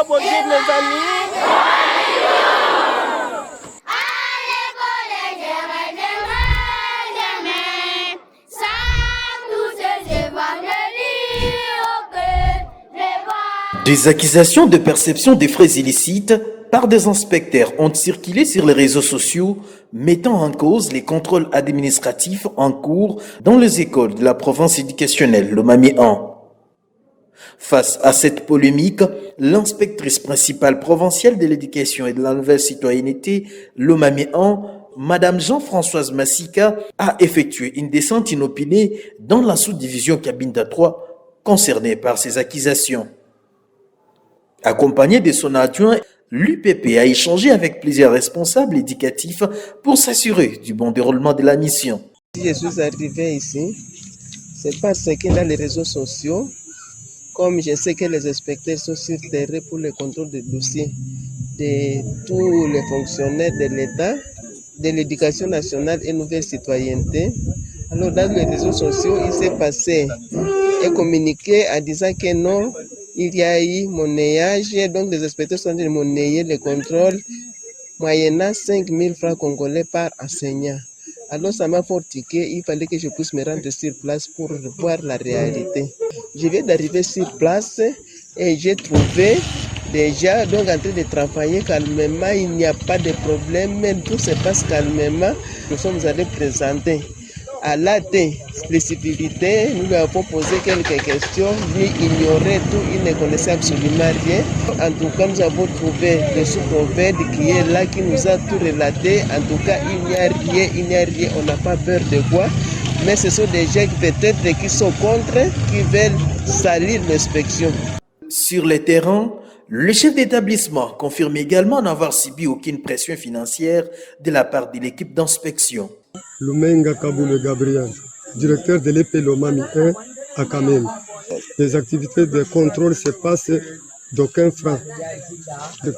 vos guides, les amis. Des accusations de perception des frais illicites par des inspecteurs ont circulé sur les réseaux sociaux, mettant en cause les contrôles administratifs en cours dans les écoles de la province éducationnelle Lomami 1. Face à cette polémique, l'inspectrice principale provinciale de l'éducation et de la nouvelle citoyenneté Lomami 1, Madame Jean-Françoise Massika, a effectué une descente inopinée dans la sous-division Cabinda 3 concernée par ces accusations. Accompagné de son adjoint, l'UPP a échangé avec plusieurs responsables éducatifs pour s'assurer du bon déroulement de la mission. Si je suis arrivé ici, c'est parce que dans les réseaux sociaux, comme je sais que les inspecteurs sont sur terrain pour le contrôle des dossiers de tous les fonctionnaires de l'État, de l'éducation nationale et nouvelle citoyenneté, alors dans les réseaux sociaux, il s'est passé un communiqué en disant que non, il y a eu monnayage, donc les inspecteurs sont de monnayer le contrôle moyennant 5 000 francs congolais par enseignant. Alors ça m'a fortifié, il fallait que je puisse me rendre sur place pour voir la réalité. Je viens d'arriver sur place et j'ai trouvé déjà donc en train de travailler calmement, il n'y a pas de problème, tout se passe calmement. Nous sommes allés présenter à la spécificité, nous lui avons posé quelques questions, lui ignorait tout, il ne connaissait absolument rien. En tout cas, nous avons trouvé le sous-prophète qui est là, qui nous a tout relaté. En tout cas, il n'y a rien, on n'a pas peur de quoi. Mais ce sont des gens peut-être qui sont contre, qui veulent salir l'inspection. Sur le terrain, le chef d'établissement confirme également n'avoir subi aucune pression financière de la part de l'équipe d'inspection. Lumenga Kaboule Gabriel, directeur de l'EP Lomami 1 à Kamem. Les activités de contrôle se passent d'aucun franc.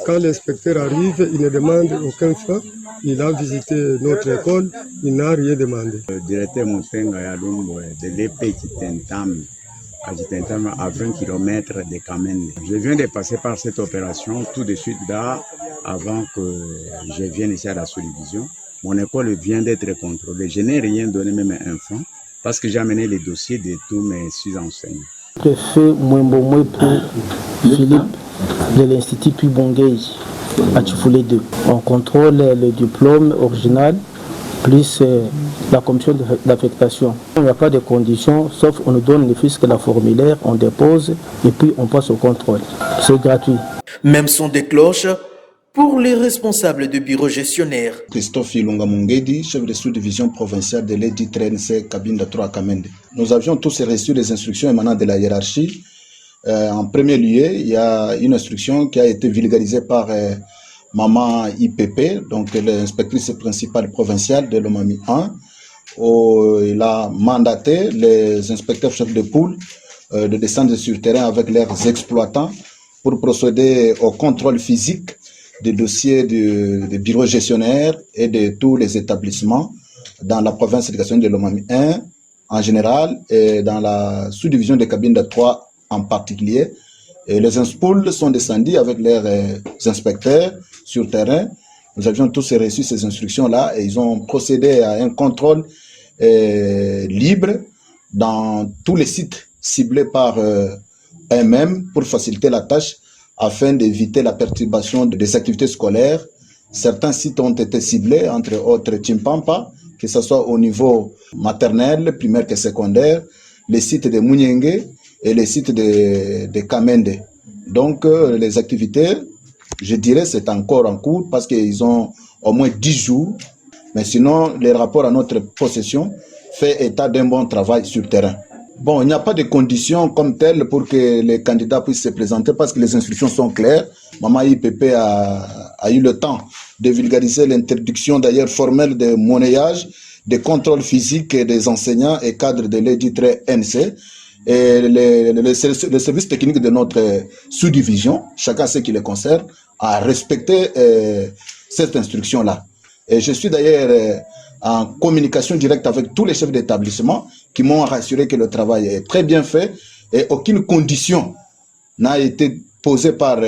Quand l'inspecteur arrive, il ne demande aucun franc. Il a visité notre école, il n'a rien demandé. Le directeur Moutenga Yalumbo de l'EP Kitentame, à 20 km de Kamende. Je viens de passer par cette opération tout de suite là, avant que je vienne ici à la sous-division. Mon école vient d'être contrôlée. Je n'ai rien donné, même un franc, parce que j'ai amené les dossiers de tous mes sous-enseignants. Préfet Mwembo pour Philippe de l'Institut Pubongei à Tifoulé 2. On contrôle le diplôme original plus la commission d'affectation. Il n'y a pas de conditions, sauf on nous donne le fisc, la formulaire, on dépose et puis on passe au contrôle. C'est gratuit. Même son des cloches pour les responsables de bureau gestionnaire. Christophe Ilunga Mungedi, chef de sous-division provinciale de l'EDI-TRNC Cabinda 3 Kamende. Nous avions tous reçu des instructions émanant de la hiérarchie. En premier lieu, il y a une instruction qui a été vulgarisée par Maman IPP, donc l'inspectrice principale provinciale de l'Omami 1. Où il a mandaté les inspecteurs chefs de poule de descendre sur le terrain avec leurs exploitants pour procéder au contrôle physique des dossiers des bureaux gestionnaires et de tous les établissements dans la province d'éducation de l'Omami 1 en général et dans la sous-division de Cabinda 3 en particulier. Et les inspoules sont descendus avec leurs inspecteurs sur le terrain. Nous avions tous reçu ces instructions-là et ils ont procédé à un contrôle libre dans tous les sites ciblés par eux-mêmes pour faciliter la tâche afin d'éviter la perturbation des activités scolaires. Certains sites ont été ciblés, entre autres Chimpampa, que ce soit au niveau maternel, primaire que secondaire, les sites de Munyenge et les sites de Kamende. Donc les activités, je dirais, c'est encore en cours parce qu'ils ont au moins 10 jours. Mais sinon, les rapports à notre possession fait état d'un bon travail sur le terrain. Bon, il n'y a pas de conditions comme telles pour que les candidats puissent se présenter parce que les instructions sont claires. Maman IPP a eu le temps de vulgariser l'interdiction d'ailleurs formelle de monnayage, de contrôle physique des enseignants et cadres de l'éditeur NC. Et le service technique de notre sous-division, chacun ce qui le concerne, a respecté cette instruction-là. Et je suis d'ailleurs en communication directe avec tous les chefs d'établissement qui m'ont rassuré que le travail est très bien fait et aucune condition n'a été posée par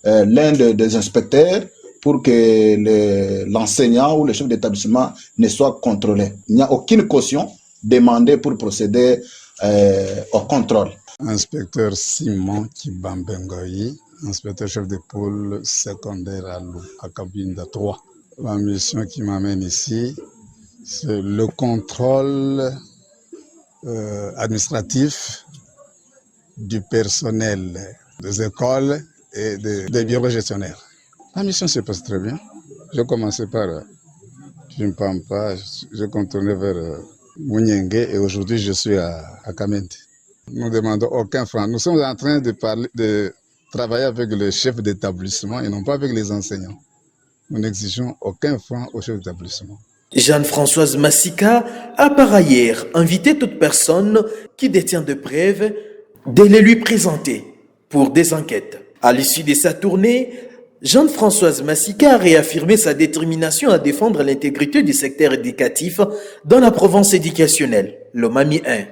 l'un des inspecteurs pour que l'enseignant ou le chef d'établissement ne soit contrôlé. Il n'y a aucune caution demandée pour procéder au contrôle. Inspecteur Simon Kibambengoyi, inspecteur chef de pôle secondaire à Kabinda 3. La mission qui m'amène ici, c'est le contrôle administratif du personnel des écoles et des bureaux gestionnaires. La mission se passe très bien. Je commençais par Chimpampa, je contournais vers Munyenge et aujourd'hui je suis à Kamende. Nous ne demandons aucun franc. Nous sommes en train de travailler avec le chef d'établissement et non pas avec les enseignants. Nous n'exigeons aucun franc au chef d'établissement. Jeanne-Françoise Massika a par ailleurs invité toute personne qui détient de preuves de les lui présenter pour des enquêtes. À l'issue de sa tournée, Jeanne-Françoise Massika a réaffirmé sa détermination à défendre l'intégrité du secteur éducatif dans la province éducationnelle, Lomami 1.